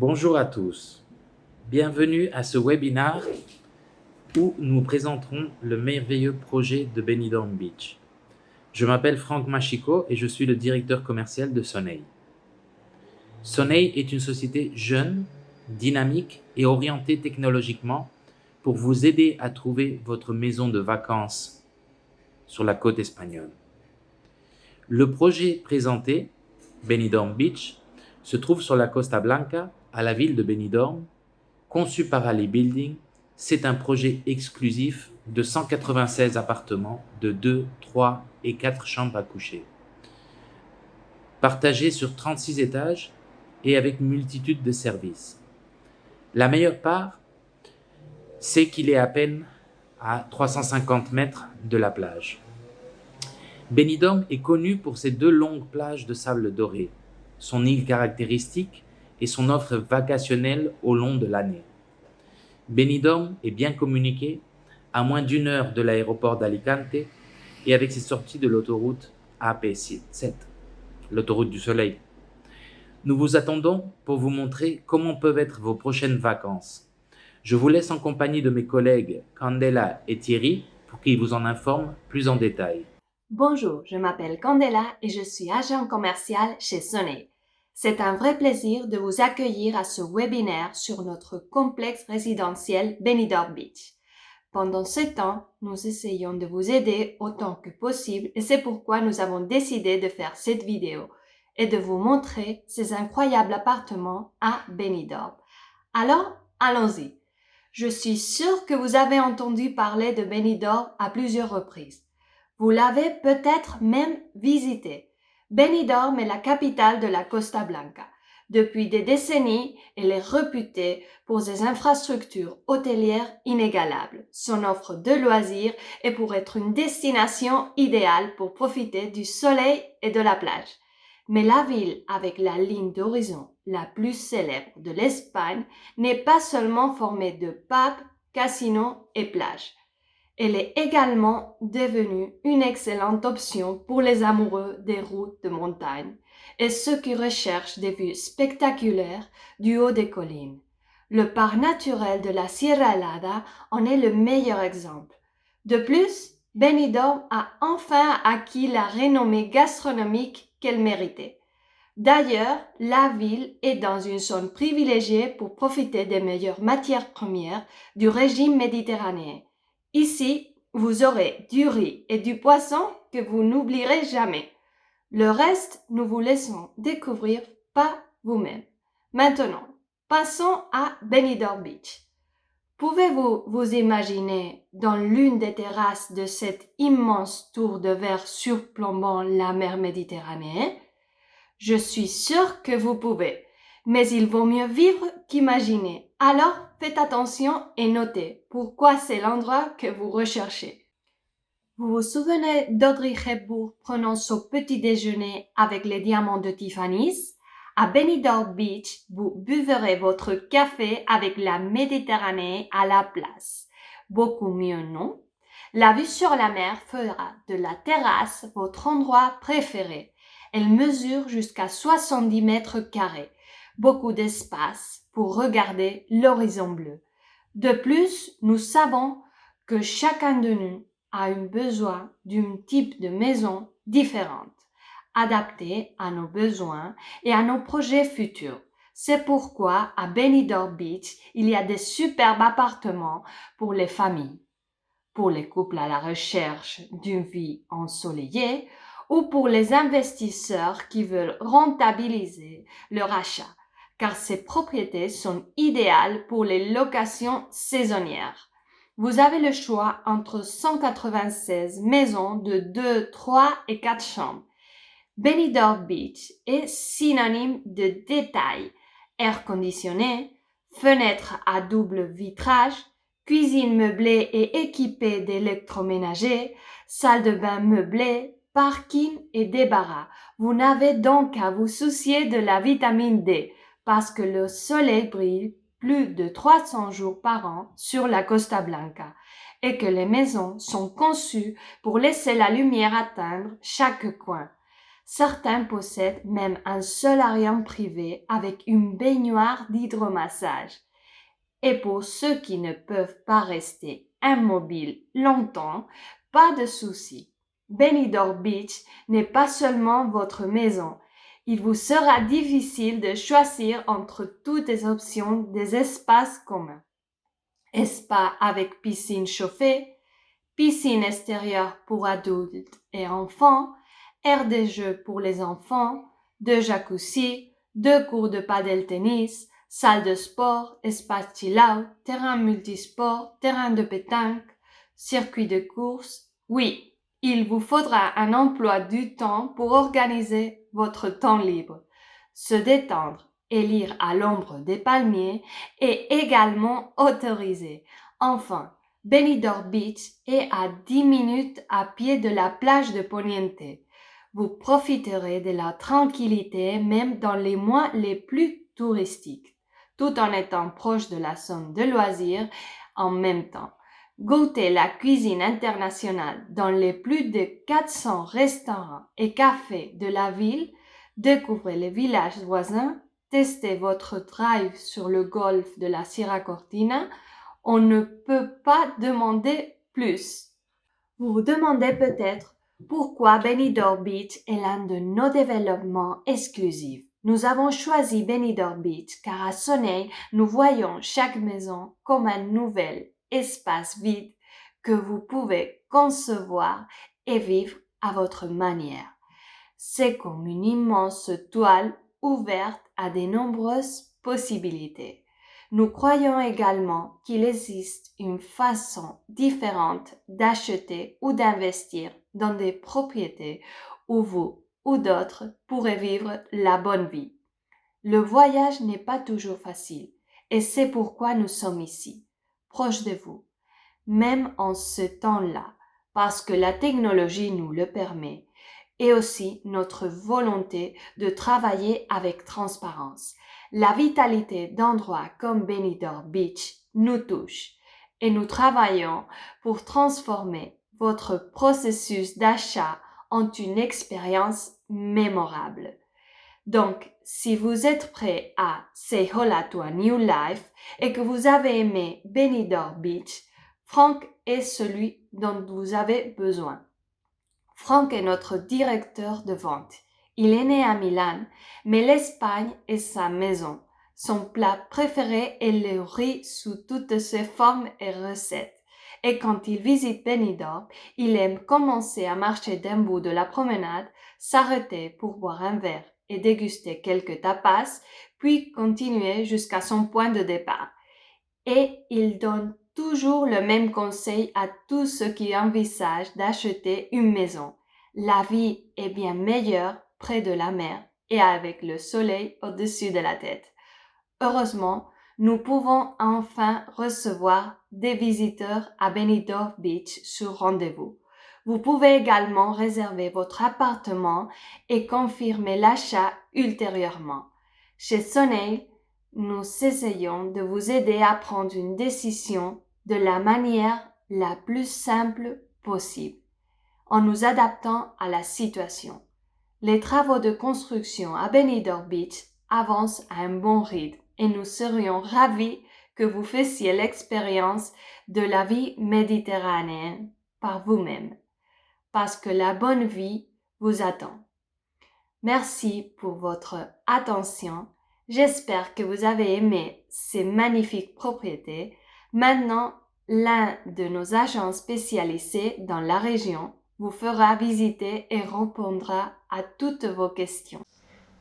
Bonjour à tous, bienvenue à ce webinaire où nous présenterons le merveilleux projet de Benidorm Beach. Je m'appelle Franck Machico et je suis le directeur commercial de Soneil. Soneil est une société jeune, dynamique et orientée technologiquement pour vous aider à trouver votre maison de vacances sur la côte espagnole. Le projet présenté, Benidorm Beach, se trouve sur la Costa Blanca, à la ville de Benidorm. Conçu par Ali Building, c'est un projet exclusif de 196 appartements de 2, 3 et 4 chambres à coucher, partagés sur 36 étages et avec une multitude de services. La meilleure part, c'est qu'il est à peine à 350 mètres de la plage. Benidorm est connu pour ses 2 longues plages de sable doré, son île caractéristique et son offre vacationnelle au long de l'année. Benidorm est bien communiqué, à moins d'1 heure de l'aéroport d'Alicante et avec ses sorties de l'autoroute AP7, l'autoroute du soleil. Nous vous attendons pour vous montrer comment peuvent être vos prochaines vacances. Je vous laisse en compagnie de mes collègues Candela et Thierry pour qu'ils vous en informent plus en détail. Bonjour, je m'appelle Candela et je suis agent commercial chez Soneil. C'est un vrai plaisir de vous accueillir à ce webinaire sur notre complexe résidentiel Benidorm Beach. Pendant ce temps, nous essayons de vous aider autant que possible et c'est pourquoi nous avons décidé de faire cette vidéo et de vous montrer ces incroyables appartements à Benidorm. Alors, allons-y. Je suis sûre que vous avez entendu parler de Benidorm à plusieurs reprises. Vous l'avez peut-être même visité. Benidorm est la capitale de la Costa Blanca. Depuis des décennies, elle est réputée pour ses infrastructures hôtelières inégalables, son offre de loisirs et pour être une destination idéale pour profiter du soleil et de la plage. Mais la ville avec la ligne d'horizon la plus célèbre de l'Espagne n'est pas seulement formée de pubs, casinos et plages. Elle est également devenue une excellente option pour les amoureux des routes de montagne et ceux qui recherchent des vues spectaculaires du haut des collines. Le parc naturel de la Sierra Helada en est le meilleur exemple. De plus, Benidorm a enfin acquis la renommée gastronomique qu'elle méritait. D'ailleurs, la ville est dans une zone privilégiée pour profiter des meilleures matières premières du régime méditerranéen. Ici, vous aurez du riz et du poisson que vous n'oublierez jamais. Le reste, nous vous laissons découvrir par vous-même. Maintenant, passons à Benidorm Beach. Pouvez-vous vous imaginer dans l'une des terrasses de cette immense tour de verre surplombant la mer Méditerranée? Je suis sûre que vous pouvez, mais il vaut mieux vivre qu'imaginer. Alors, faites attention et notez pourquoi c'est l'endroit que vous recherchez. Vous vous souvenez d'Audrey Hepburn prenant son petit déjeuner avec les diamants de Tiffany's? À Benidorm Beach, vous buverez votre café avec la Méditerranée à la place. Beaucoup mieux, non? La vue sur la mer fera de la terrasse votre endroit préféré. Elle mesure jusqu'à 70 mètres carrés, beaucoup d'espace pour regarder l'horizon bleu. De plus, nous savons que chacun de nous a un besoin d'un type de maison différente, adaptée à nos besoins et à nos projets futurs. C'est pourquoi à Benidorm Beach, il y a des superbes appartements pour les familles, pour les couples à la recherche d'une vie ensoleillée ou pour les investisseurs qui veulent rentabiliser leur achat, car ces propriétés sont idéales pour les locations saisonnières. Vous avez le choix entre 196 maisons de 2, 3 et 4 chambres. Benidorm Beach est synonyme de détail, air conditionné, fenêtres à double vitrage, cuisine meublée et équipée d'électroménager, salle de bain meublée, parking et débarras. Vous n'avez donc qu'à vous soucier de la vitamine D parce que le soleil brille plus de 300 jours par an sur la Costa Blanca et que les maisons sont conçues pour laisser la lumière atteindre chaque coin. Certains possèdent même un solarium privé avec une baignoire d'hydromassage. Et pour ceux qui ne peuvent pas rester immobiles longtemps, pas de souci. Benidorm Beach n'est pas seulement votre maison. Il vous sera difficile de choisir entre toutes les options des espaces communs. Spa avec piscine chauffée, piscine extérieure pour adultes et enfants, aire de jeu pour les enfants, deux jacuzzi, deux cours de padel tennis, salle de sport, espace chill-out, terrain multisport, terrain de pétanque, circuit de course. Oui, il vous faudra un emploi du temps pour organiser votre temps libre. Se détendre et lire à l'ombre des palmiers est également autorisé. Enfin, Benidorm Beach est à 10 minutes à pied de la plage de Poniente. Vous profiterez de la tranquillité même dans les mois les plus touristiques, tout en étant proche de la zone de loisirs en même temps. Goûtez la cuisine internationale dans les plus de 400 restaurants et cafés de la ville, découvrez les villages voisins, testez votre drive sur le golfe de la Sierra Cortina. On ne peut pas demander plus. Vous vous demandez peut-être pourquoi Benidorm Beach est l'un de nos développements exclusifs. Nous avons choisi Benidorm Beach car à Soleil, nous voyons chaque maison comme un nouvel espace vide que vous pouvez concevoir et vivre à votre manière. C'est comme une immense toile ouverte à de nombreuses possibilités. Nous croyons également qu'il existe une façon différente d'acheter ou d'investir dans des propriétés où vous ou d'autres pourraient vivre la bonne vie. Le voyage n'est pas toujours facile et c'est pourquoi nous sommes ici, proches de vous, même en ce temps-là, parce que la technologie nous le permet et aussi notre volonté de travailler avec transparence. La vitalité d'endroits comme Benidorm Beach nous touche et nous travaillons pour transformer votre processus d'achat en une expérience mémorable. Donc, si vous êtes prêt à say hola to a new life et que vous avez aimé Benidorm Beach, Franck est celui dont vous avez besoin. Franck est notre directeur de vente. Il est né à Milan, mais l'Espagne est sa maison. Son plat préféré est le riz sous toutes ses formes et recettes. Et quand il visite Benidorm, il aime commencer à marcher d'un bout de la promenade, s'arrêter pour boire un verre et déguster quelques tapas, puis continuer jusqu'à son point de départ. Et il donne toujours le même conseil à tous ceux qui envisagent d'acheter une maison. La vie est bien meilleure près de la mer et avec le soleil au-dessus de la tête. Heureusement, nous pouvons enfin recevoir des visiteurs à Benidorm Beach sur rendez-vous. Vous pouvez également réserver votre appartement et confirmer l'achat ultérieurement. Chez Soleil, nous essayons de vous aider à prendre une décision de la manière la plus simple possible, en nous adaptant à la situation. Les travaux de construction à Benidorm Beach avancent à un bon rythme et nous serions ravis que vous fassiez l'expérience de la vie méditerranéenne par vous-même, parce que la bonne vie vous attend. Merci pour votre attention. J'espère que vous avez aimé ces magnifiques propriétés. Maintenant, l'un de nos agents spécialisés dans la région vous fera visiter et répondra à toutes vos questions.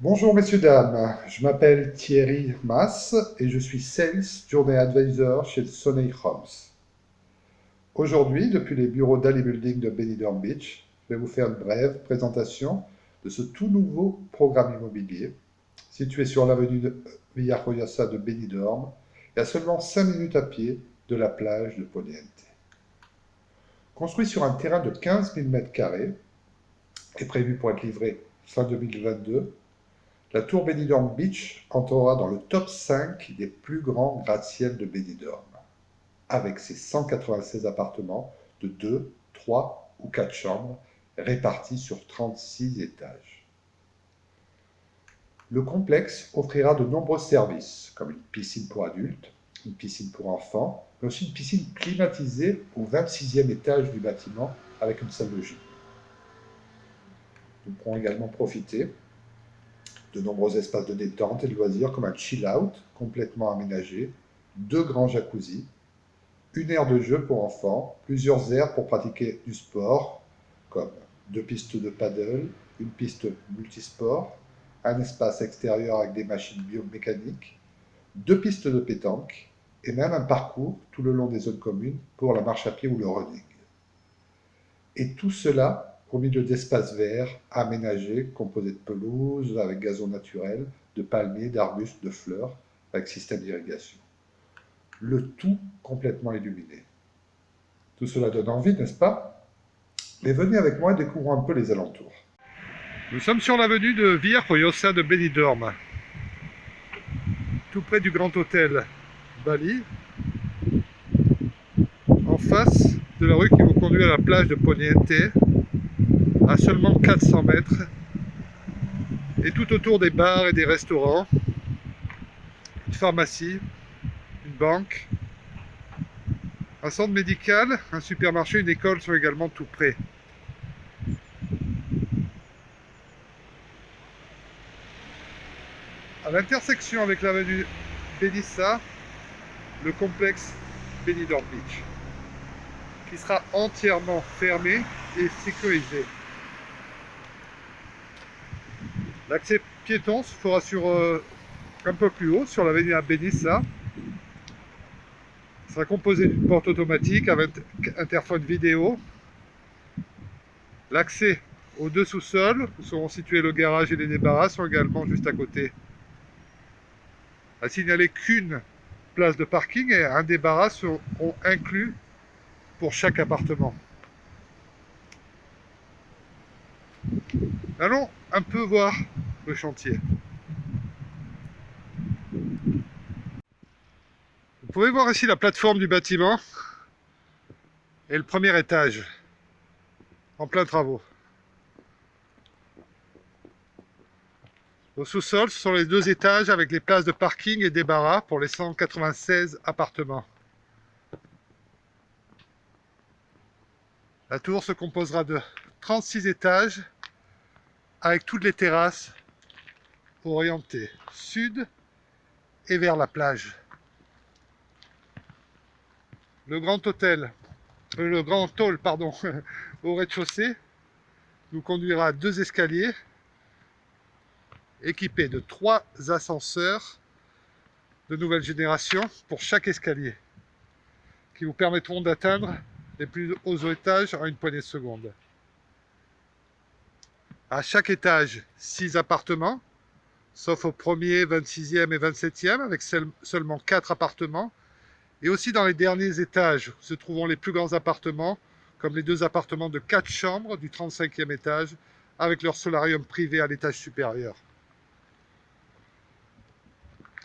Bonjour messieurs, dames, je m'appelle Thierry Mas et je suis Sales Journey Advisor chez Soleil Homes. Aujourd'hui, depuis les bureaux d'Ali Building de Benidorm Beach, je vais vous faire une brève présentation de ce tout nouveau programme immobilier situé sur l'avenue de Villajoyosa de Benidorm et à seulement 5 minutes à pied de la plage de Poniente. Construit sur un terrain de 15 000 m² et prévu pour être livré fin 2022, la tour Benidorm Beach entrera dans le top 5 des plus grands gratte-ciel de Benidorm, avec ses 196 appartements de 2, 3 ou 4 chambres répartis sur 36 étages. Le complexe offrira de nombreux services, comme une piscine pour adultes, une piscine pour enfants, mais aussi une piscine climatisée au 26e étage du bâtiment avec une salle de gym. Nous pourrons également profiter de nombreux espaces de détente et de loisirs comme un chill-out complètement aménagé, 2 grands jacuzzis, une aire de jeu pour enfants, plusieurs aires pour pratiquer du sport, comme 2 pistes de paddle, une piste multisport, un espace extérieur avec des machines biomécaniques, 2 pistes de pétanque et même un parcours tout le long des zones communes pour la marche à pied ou le running. Et tout cela au milieu d'espaces verts aménagés, composés de pelouses, avec gazon naturel, de palmiers, d'arbustes, de fleurs, avec système d'irrigation. Le tout complètement illuminé. Tout cela donne envie, n'est-ce pas? Mais venez avec moi et découvrons un peu les alentours. Nous sommes sur l'avenue de Villa Joyosa de Benidorm, tout près du Grand Hôtel Bali, en face de la rue qui vous conduit à la plage de Poniente, à seulement 400 mètres, et tout autour des bars et des restaurants, une pharmacie, une banque, un centre médical, un supermarché, une école sont également tout près. À l'intersection avec l'avenue Benissa, le complexe Benidorm Beach, qui sera entièrement fermé et sécurisé. L'accès piéton se fera un peu plus haut, sur l'avenue Benissa. Il sera composé d'une porte automatique avec interphone vidéo. L'accès aux 2 sous-sols, où seront situés le garage et les débarras, sont également juste à côté. À signaler qu'une place de parking et un débarras seront inclus pour chaque appartement. Allons un peu voir le chantier. Vous pouvez voir ici la plateforme du bâtiment et le premier étage en plein travaux. Au sous-sol, ce sont les 2 étages avec les places de parking et débarras pour les 196 appartements. La tour se composera de 36 étages avec toutes les terrasses orientées sud et vers la plage. Le grand hall au rez-de-chaussée nous conduira à 2 escaliers équipés de 3 ascenseurs de nouvelle génération pour chaque escalier, qui vous permettront d'atteindre les plus hauts étages en une poignée de secondes. À chaque étage, 6 appartements, sauf au premier, 26e et 27e, avec seulement 4 appartements. Et aussi dans les derniers étages se trouvent les plus grands appartements, comme les 2 appartements de 4 chambres du 35e étage, avec leur solarium privé à l'étage supérieur.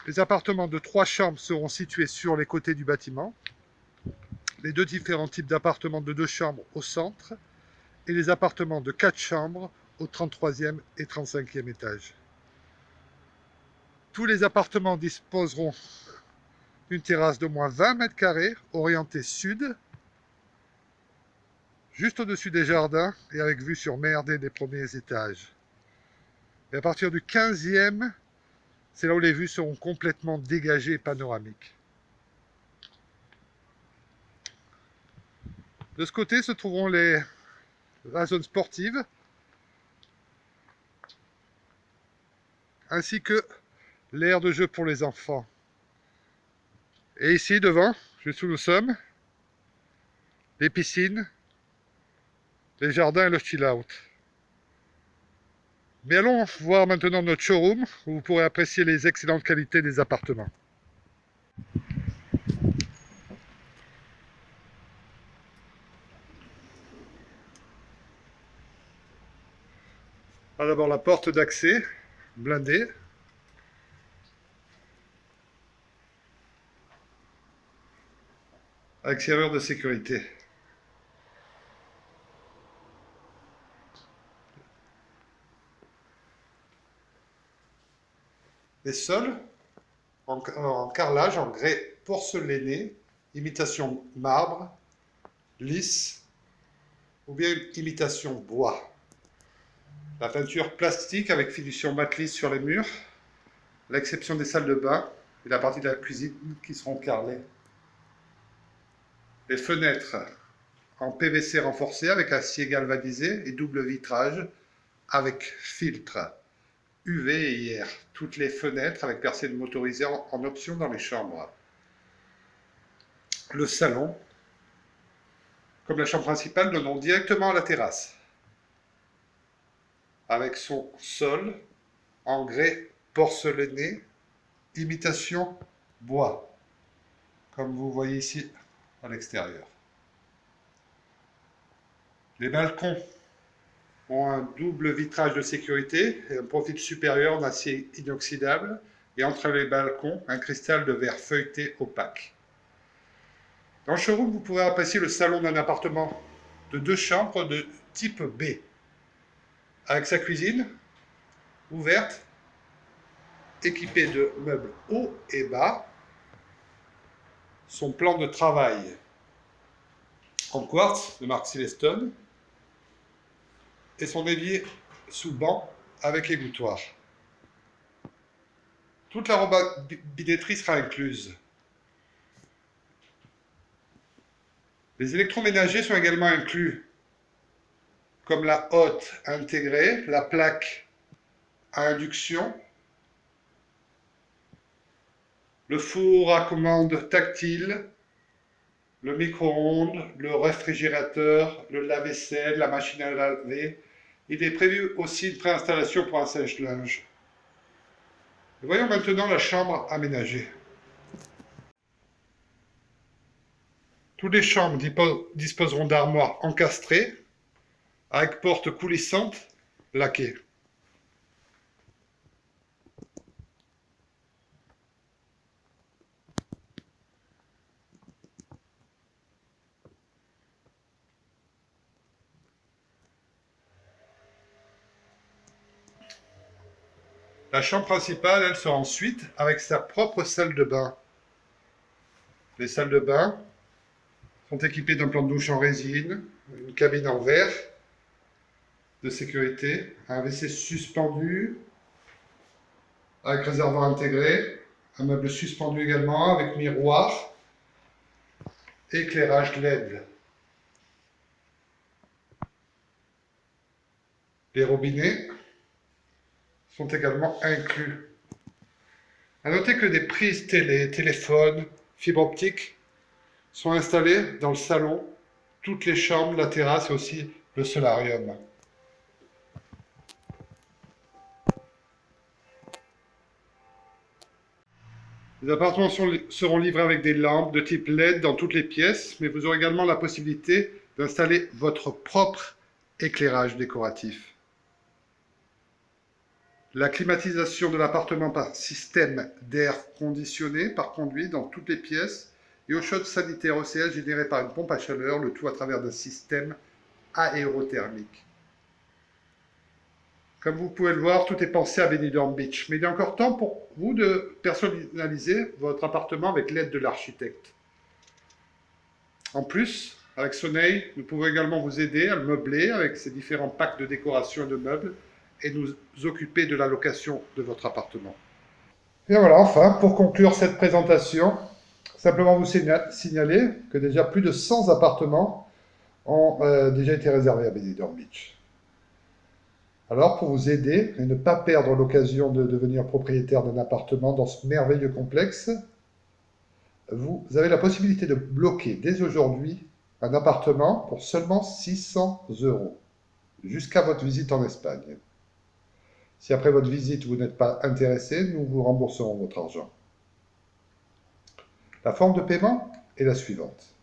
Les appartements de 3 chambres seront situés sur les côtés du bâtiment, les 2 différents types d'appartements de 2 chambres au centre, et les appartements de 4 chambres au 33e et 35e étage. Tous les appartements disposeront d'une terrasse d'au moins 20 mètres carrés, orientée sud, juste au-dessus des jardins et avec vue sur mer dès les premiers étages. Et à partir du 15e, c'est là où les vues seront complètement dégagées et panoramiques. De ce côté se trouveront la zone sportive, ainsi que l'aire de jeu pour les enfants. Et ici, devant, juste où nous sommes, les piscines, les jardins et le chill-out. Mais allons voir maintenant notre showroom, où vous pourrez apprécier les excellentes qualités des appartements. D'abord la porte d'accès, blindée. Avec serrure de sécurité. Les sols en carrelage, en grès porcelané, imitation marbre, lisse ou bien imitation bois. La peinture plastique avec finition mat lisse sur les murs, à l'exception des salles de bain et la partie de la cuisine qui seront carrelées. Les fenêtres en PVC renforcé avec acier galvanisé et double vitrage avec filtre UV et IR. Toutes les fenêtres avec persiennes motorisées en option dans les chambres. Le salon, comme la chambre principale, donnant directement à la terrasse, avec son sol en grès porcelané, imitation bois, comme vous voyez ici à l'extérieur. Les balcons ont un double vitrage de sécurité et un profil supérieur en acier inoxydable, et entre les balcons, un cristal de verre feuilleté opaque. Dans le showroom, vous pourrez apprécier le salon d'un appartement de 2 chambres de type B, avec sa cuisine ouverte, équipée de meubles haut et bas, son plan de travail en quartz de marque Silestone et son évier sous banc avec égouttoir. Toute la robinetterie sera incluse. Les électroménagers sont également inclus, comme la hotte intégrée, la plaque à induction, le four à commande tactile, le micro-ondes, le réfrigérateur, le lave-vaisselle, la machine à laver. Il est prévu aussi une préinstallation pour un sèche-linge. Voyons maintenant la chambre aménagée. Toutes les chambres disposeront d'armoires encastrées avec portes coulissantes laquées. La chambre principale, elle sera ensuite avec sa propre salle de bain. Les salles de bain sont équipées d'un plan de douche en résine, une cabine en verre de sécurité, un WC suspendu avec réservoir intégré, un meuble suspendu également avec miroir, éclairage LED. Les robinets sont également inclus. A noter que des prises télé, téléphones, fibres optiques sont installées dans le salon, toutes les chambres, la terrasse et aussi le solarium. Les appartements seront livrés avec des lampes de type LED dans toutes les pièces, mais vous aurez également la possibilité d'installer votre propre éclairage décoratif. La climatisation de l'appartement par système d'air conditionné par conduit dans toutes les pièces et eau chaude sanitaire OCS générée par une pompe à chaleur, le tout à travers d'un système aérothermique. Comme vous pouvez le voir, tout est pensé à Benidorm Beach, mais il est encore temps pour vous de personnaliser votre appartement avec l'aide de l'architecte. En plus, avec Soneil, nous pouvons également vous aider à le meubler avec ces différents packs de décoration et de meubles, et nous occuper de la location de votre appartement. Et voilà, enfin, pour conclure cette présentation, simplement vous signaler que déjà plus de 100 appartements ont déjà été réservés à Benidorm Beach. Alors, pour vous aider et ne pas perdre l'occasion de devenir propriétaire d'un appartement dans ce merveilleux complexe, vous avez la possibilité de bloquer dès aujourd'hui un appartement pour seulement 600 € jusqu'à votre visite en Espagne. Si après votre visite, vous n'êtes pas intéressé, nous vous rembourserons votre argent. La forme de paiement est la suivante.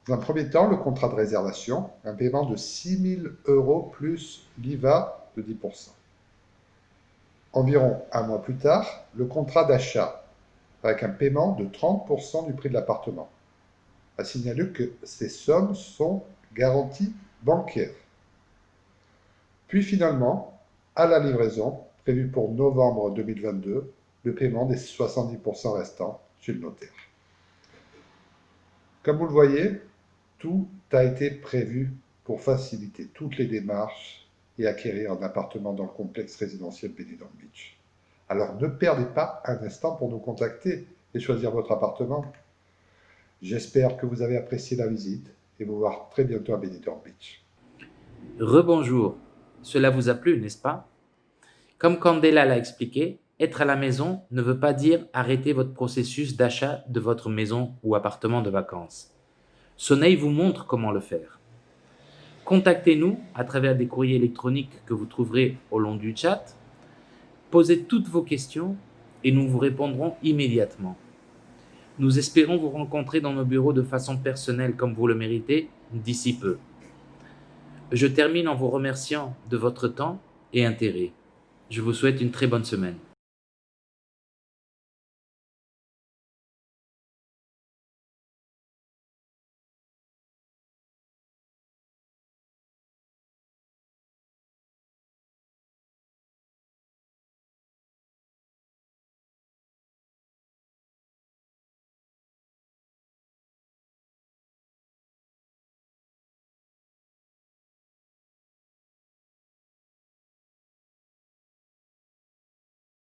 Dans un premier temps, le contrat de réservation, un paiement de 6 000 € plus l'IVA de 10%. Environ un mois plus tard, le contrat d'achat, avec un paiement de 30% du prix de l'appartement. À signaler que ces sommes sont garanties bancaires. Puis finalement, à la livraison, prévue pour novembre 2022, le paiement des 70% restants chez le notaire. Comme vous le voyez, tout a été prévu pour faciliter toutes les démarches et acquérir un appartement dans le complexe résidentiel Benidorm Beach. Alors ne perdez pas un instant pour nous contacter et choisir votre appartement. J'espère que vous avez apprécié la visite et vous voir très bientôt à Benidorm Beach. Rebonjour, cela vous a plu, n'est-ce pas? Comme Candela l'a expliqué, être à la maison ne veut pas dire arrêter votre processus d'achat de votre maison ou appartement de vacances. Soneil vous montre comment le faire. Contactez-nous à travers des courriers électroniques que vous trouverez au long du chat. Posez toutes vos questions et nous vous répondrons immédiatement. Nous espérons vous rencontrer dans nos bureaux de façon personnelle comme vous le méritez d'ici peu. Je termine en vous remerciant de votre temps et intérêt. Je vous souhaite une très bonne semaine.